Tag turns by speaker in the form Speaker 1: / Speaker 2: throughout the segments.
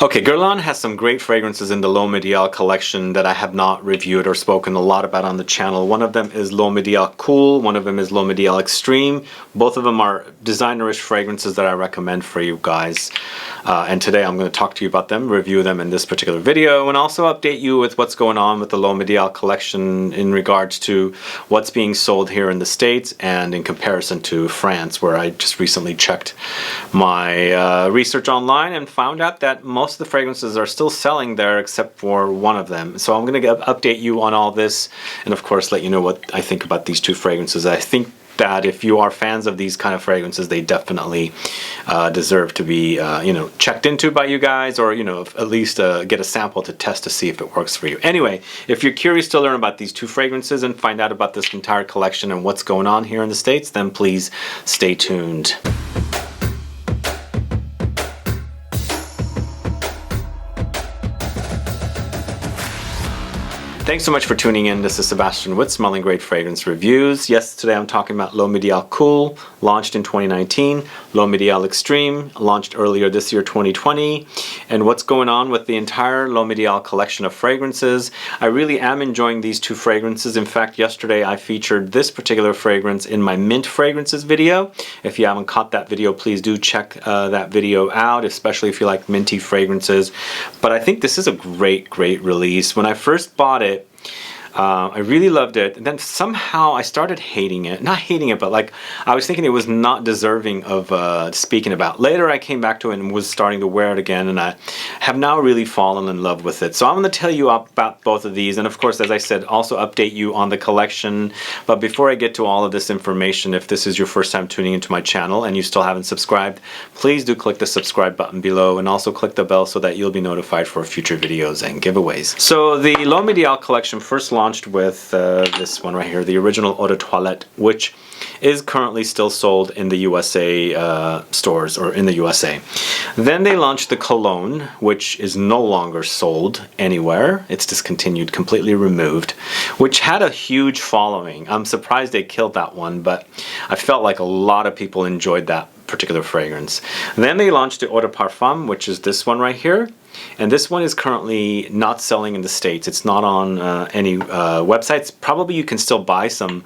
Speaker 1: Okay, Guerlain has some great fragrances in the L'Homme Ideal collection that I have not reviewed or spoken a lot about on the channel. One of them is L'Homme Ideal Cool, one of them is L'Homme Ideal Extreme. Both of them are designerish fragrances that I recommend for you guys. And today I'm going to talk to you about them, review them in this particular video, and also update you with what's going on with the L'Homme Ideal collection in regards to what's being sold here in the States and in comparison to France, where I just recently checked my research online and found out that most of the fragrances are still selling there except for one of them. So I'm going to update you on all this and of course let you know what I think about these two fragrances. I think that if you are fans of these kind of fragrances, they definitely deserve to be checked into by you guys, or at least get a sample to test to see if it works for you. Anyway, if you're curious to learn about these two fragrances and find out about this entire collection and what's going on here in the States, then please stay tuned. Thanks so much for tuning in. This is Sebastian with Smelling Great Fragrance Reviews. Yes, today I'm talking about L'Homme Ideal Cool, launched in 2019, L'Homme Ideal Extreme, launched earlier this year, 2020, and what's going on with the entire L'Homme Ideal collection of fragrances. I really am enjoying these two fragrances. In fact, yesterday I featured this particular fragrance in my mint fragrances video. If you haven't caught that video, please do check that video out, especially if you like minty fragrances. But I think this is a great release. When I first bought it, I really loved it, and then somehow I started hating it. Not hating it, but like I was thinking it was not deserving of speaking about. Later I came back to it and was starting to wear it again, and I have now really fallen in love with it. So I'm going to tell you about both of these, and of course, as I said, also update you on the collection. But before I get to all of this information, if this is your first time tuning into my channel and you still haven't subscribed, please do click the subscribe button below and also click the bell so that you'll be notified for future videos and giveaways. So the L'Homme Ideal collection first launched with this one right here, the original Eau de Toilette, which is currently still sold in the USA stores, or in the USA. Then they launched the Cologne, which is no longer sold anywhere. It's discontinued, completely removed, which had a huge following. I'm surprised they killed that one, but I felt like a lot of people enjoyed that particular fragrance. Then they launched the Eau de Parfum, which is this one right here. And this one is currently not selling in the States. It's not on any websites. Probably you can still buy some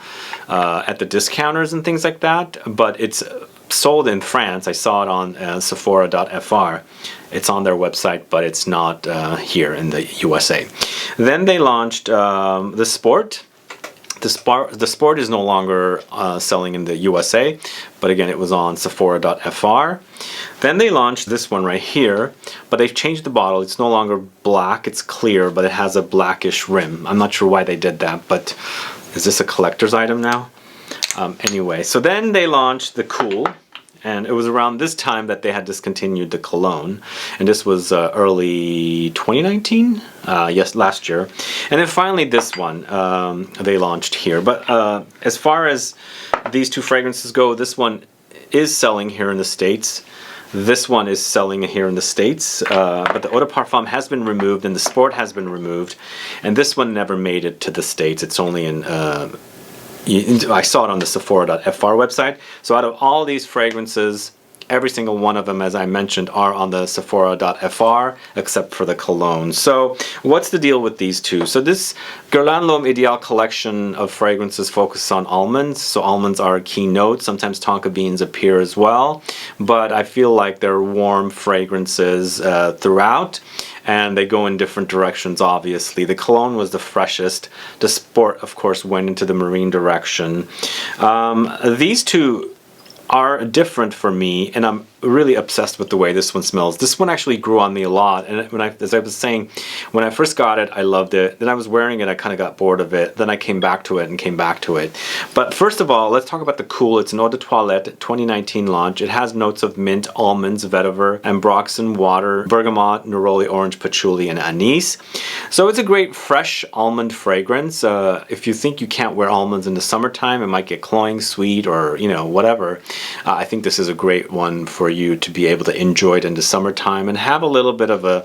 Speaker 1: at the discounters and things like that, but it's sold in France. I saw it on Sephora.fr. It's on their website, but it's not here in the USA. Then they launched the Sport. The Sport is no longer selling in the USA, but again, it was on Sephora.fr. Then they launched this one right here, but they've changed the bottle. It's no longer black, it's clear, but it has a blackish rim. I'm not sure why they did that, but is this a collector's item now? Anyway, so then they launched the Cool, and it was around this time that they had discontinued the Cologne, and this was early 2019? Yes, last year. And then finally this one they launched here. But as far as these two fragrances go, this one is selling here in the States. This one is selling here in the States, but the Eau de Parfum has been removed and the Sport has been removed, and this one never made it to the States. It's only in I saw it on the Sephora.fr website. So out of all these fragrances, every single one of them, as I mentioned, are on the Sephora.fr except for the Cologne. So what's the deal with these two? So this Guerlain L'Homme Ideal collection of fragrances focuses on almonds. So almonds are a key note. Sometimes tonka beans appear as well, but I feel like they're warm fragrances throughout, and they go in different directions, obviously. The Cologne was the freshest. The Sport, of course, went into the marine direction. These two are different for me, and I'm really obsessed with the way this one smells. This one actually grew on me a lot, and as I was saying, when I first got it, I loved it. Then I was wearing it, I kind of got bored of it. Then I came back to it and came back to it. But first of all, let's talk about the Cool. It's an Eau de Toilette 2019 launch. It has notes of mint, almonds, vetiver, ambroxan, water, bergamot, neroli, orange, patchouli, and anise. So it's a great fresh almond fragrance. If you think you can't wear almonds in the summertime, it might get cloying, sweet, or whatever. I think this is a great one for you to be able to enjoy it in the summertime and have a little bit of a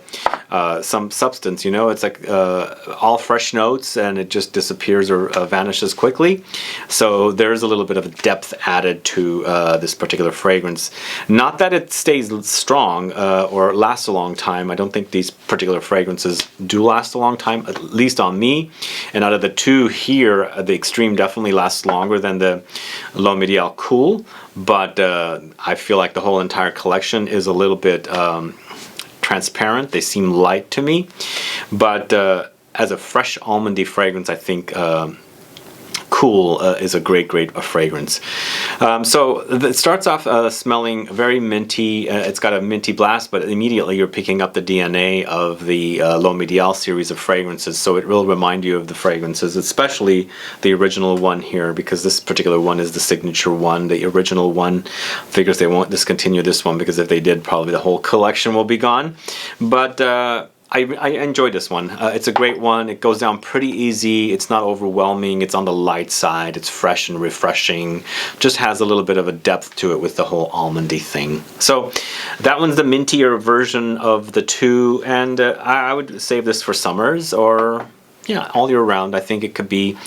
Speaker 1: some substance, you know. It's like all fresh notes, and it just disappears or vanishes quickly. So there's a little bit of depth added to this particular fragrance. Not that it stays strong or lasts a long time. I don't think these particular fragrances do last a long time, at least on me. And out of the two here, the Extreme definitely lasts longer than the L'Homme Ideal Cool. But I feel like the whole entire collection is a little bit transparent. They seem light to me. But as a fresh almondy fragrance, I think Cool is a great fragrance. So it starts off smelling very minty. It's got a minty blast, but immediately you're picking up the DNA of the L'Homme Ideal series of fragrances. So it will remind you of the fragrances, especially the original one here, because this particular one is the signature one. The original one figures they won't discontinue this one, because if they did, probably the whole collection will be gone. But I enjoyed this one. It's a great one. It goes down pretty easy. It's not overwhelming. It's on the light side. It's fresh and refreshing. Just has a little bit of a depth to it with the whole almondy thing. So that one's the mintier version of the two, and I would save this for summers or all year round. I think it could be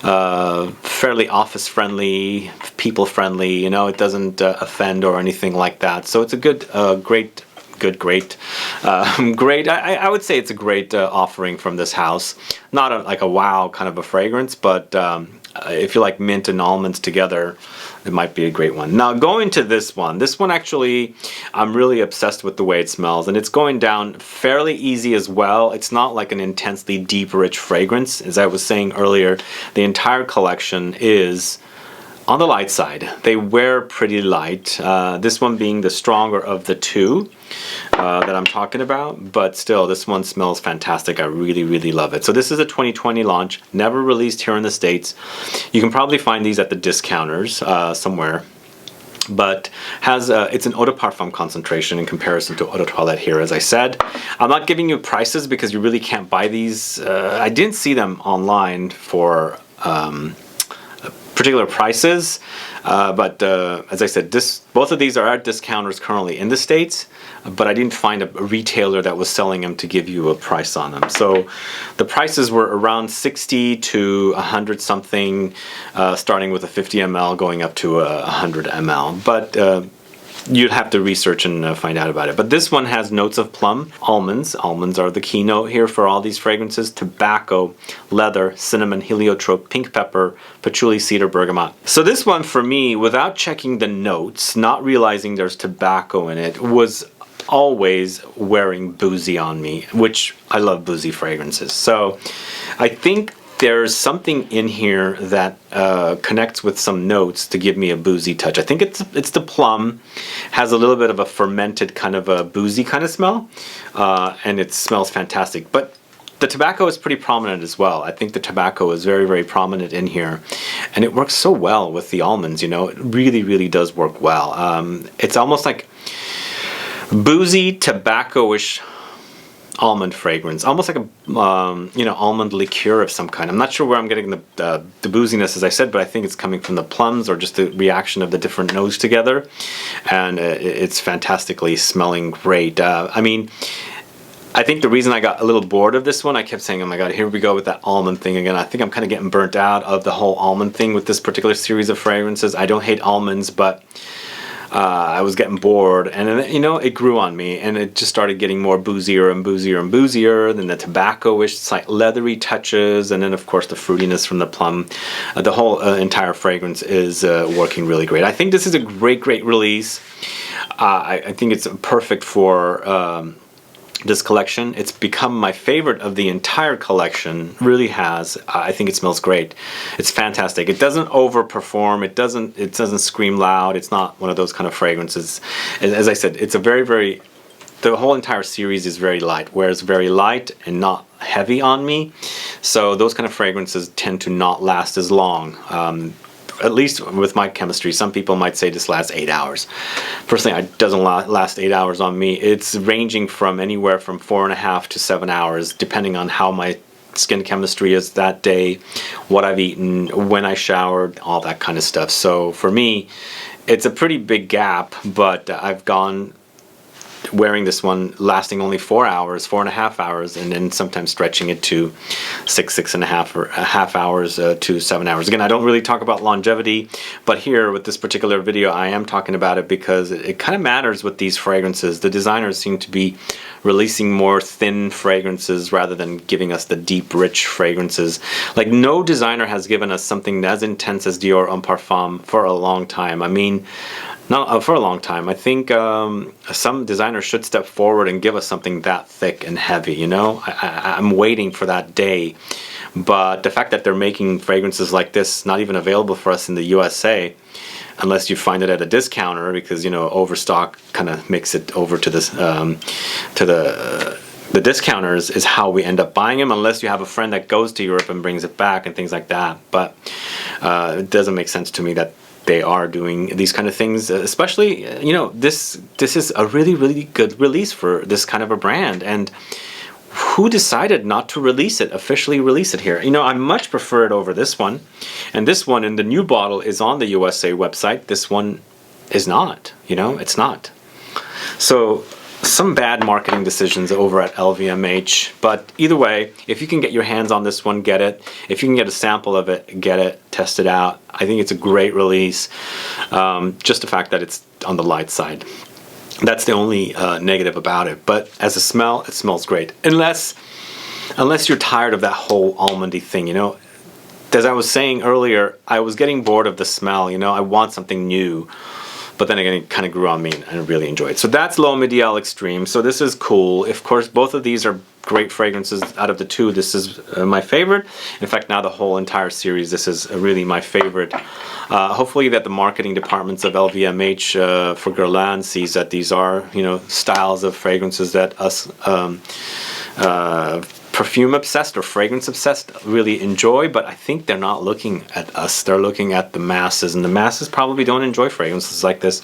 Speaker 1: fairly office friendly, people friendly. You know, it doesn't offend or anything like that. So it's a good, great. I would say it's a great offering from this house. Not like a wow kind of a fragrance, but if you like mint and almonds together, it might be a great one. Now going to this one actually, I'm really obsessed with the way it smells, and it's going down fairly easy as well. It's not like an intensely deep, rich fragrance. As I was saying earlier, the entire collection is on the light side. They wear pretty light. This one being the stronger of the two that I'm talking about, but still this one smells fantastic. I really love it. So this is a 2020 launch, never released here in the States. You can probably find these at the discounters somewhere, but has it's an eau de parfum concentration in comparison to eau de toilette here, as I said. I'm not giving you prices because you really can't buy these. I didn't see them online for particular prices, but as I said, both of these are at discounters currently in the States, but I didn't find a retailer that was selling them to give you a price on them. So the prices were around 60 to 100 something, starting with a 50 ml going up to a 100 ml, but you'd have to research and find out about it. But this one has notes of plum, almonds. Almonds are the keynote here for all these fragrances. Tobacco, leather, cinnamon, heliotrope, pink pepper, patchouli, cedar, bergamot. So this one for me, without checking the notes, not realizing there's tobacco in it, was always wearing boozy on me, which I love boozy fragrances. So I think there's something in here that connects with some notes to give me a boozy touch. I think it's the plum, has a little bit of a fermented kind of a boozy kind of smell, and it smells fantastic. But the tobacco is pretty prominent as well. I think the tobacco is very prominent in here, and it works so well with the almonds. You know, it really does work well. It's almost like boozy, tobacco-ish almond fragrance, almost like a almond liqueur of some kind. I'm not sure where I'm getting the booziness, as I said, but I think it's coming from the plums or just the reaction of the different notes together, and it's fantastically smelling great. I mean, I think the reason I got a little bored of this one, I kept saying, oh my god, here we go with that almond thing again. I think I'm kind of getting burnt out of the whole almond thing with this particular series of fragrances. I don't hate almonds, but I was getting bored, and then, you know, it grew on me, and it just started getting more boozier and boozier and boozier. Then the tobacco-ish, slight leathery touches, and then of course the fruitiness from the plum. The whole entire fragrance is working really great. I think this is a great release. I think it's perfect for this collection. It's become my favorite of the entire collection. Really has. I think it smells great. It's fantastic. It doesn't overperform. It doesn't scream loud. It's not one of those kind of fragrances. As I said, it's a very the whole entire series is very light, whereas very light and not heavy on me. So those kind of fragrances tend to not last as long. At least with my chemistry. Some people might say this lasts 8 hours. Personally, it doesn't last 8 hours on me. It's ranging from anywhere from 4.5 to 7 hours, depending on how my skin chemistry is that day, what I've eaten, when I showered, all that kind of stuff. So for me, it's a pretty big gap, but I've gone wearing this one, lasting only 4 hours, 4.5 hours, and then sometimes stretching it to 6.5 or a half hours to 7 hours. Again, I don't really talk about longevity, but here with this particular video, I am talking about it because it kind of matters with these fragrances. The designers seem to be releasing more thin fragrances rather than giving us the deep, rich fragrances. Like, no designer has given us something as intense as Dior Homme Parfum for a long time. I mean, not for a long time. I think some designers should step forward and give us something that thick and heavy, you know? I'm waiting for that day. But the fact that they're making fragrances like this, not even available for us in the USA, unless you find it at a discounter, because, you know, overstock kind of makes it over to this to the discounters, is how we end up buying them, unless you have a friend that goes to Europe and brings it back and things like that. But it doesn't make sense to me that they are doing these kind of things, especially, you know, this is a really, really good release for this kind of a brand. And who decided not to release it, officially release it here? You know, I much prefer it over this one. And this one in the new bottle is on the USA website. This one is not, you know, it's not. So some bad marketing decisions over at LVMH, but either way, if you can get your hands on this one, get it. If you can get a sample of it, get it, test it out. I think it's a great release. Just the fact that it's on the light side. That's the only negative about it. But as a smell, it smells great. Unless you're tired of that whole almondy thing, you know. As I was saying earlier, I was getting bored of the smell, you know. I want something new. But then again, it kind of grew on me and I really enjoyed it. So that's L'Homme Ideal Extreme. So this is cool. Of course, both of these are great fragrances. Out of the two, this is my favorite. In fact, now the whole entire series, this is really my favorite. Hopefully that the marketing departments of LVMH for Guerlain sees that these are, you know, styles of fragrances that us perfume obsessed or fragrance obsessed really enjoy, but I think they're not looking at us, they're looking at the masses, and the masses probably don't enjoy fragrances like this.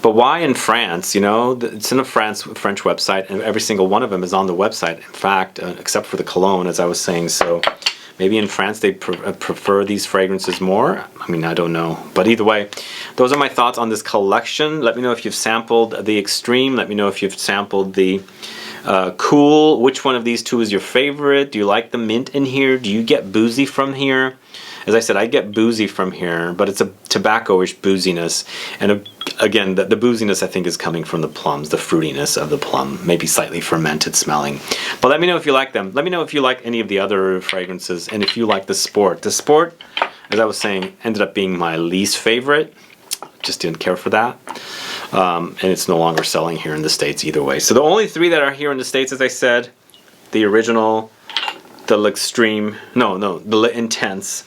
Speaker 1: But why in France? You know, it's in a French website, and every single one of them is on the website, in fact, except for the cologne, as I was saying. So maybe in France they prefer these fragrances more. I mean, I don't know. But either way, those are my thoughts on this collection. Let me know if you've sampled the Extreme. Let me know if you've sampled the Cool. Which one of these two is your favorite? Do you like the mint in here? Do you get boozy from here? As I said, I get boozy from here, but it's a tobacco-ish booziness. And again, the booziness I think is coming from the plums, the fruitiness of the plum, maybe slightly fermented smelling. But let me know if you like them. Let me know if you like any of the other fragrances, and if you like the Sport. The Sport, as I was saying, ended up being my least favorite. Just didn't care for that. And it's no longer selling here in the States either way. So the only three that are here in the States, as I said, the original, the Extreme, the Intense,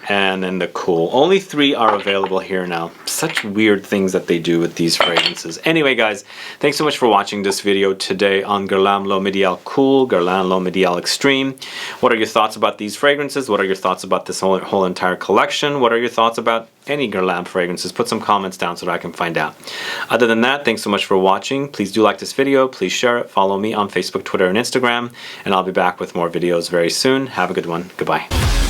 Speaker 1: and then the Cool. Only three are available here now. Such weird things that they do with these fragrances. Anyway, guys, thanks so much for watching this video today on Guerlain L'Homme Ideal Cool, Guerlain L'Homme Ideal Extreme. What are your thoughts about these fragrances? What are your thoughts about this whole entire collection? What are your thoughts about any Guerlain fragrances? Put some comments down so that I can find out. Other than that, thanks so much for watching. Please do like this video. Please share it. Follow me on Facebook, Twitter, and Instagram. And I'll be back with more videos very soon. Have a good one. Goodbye.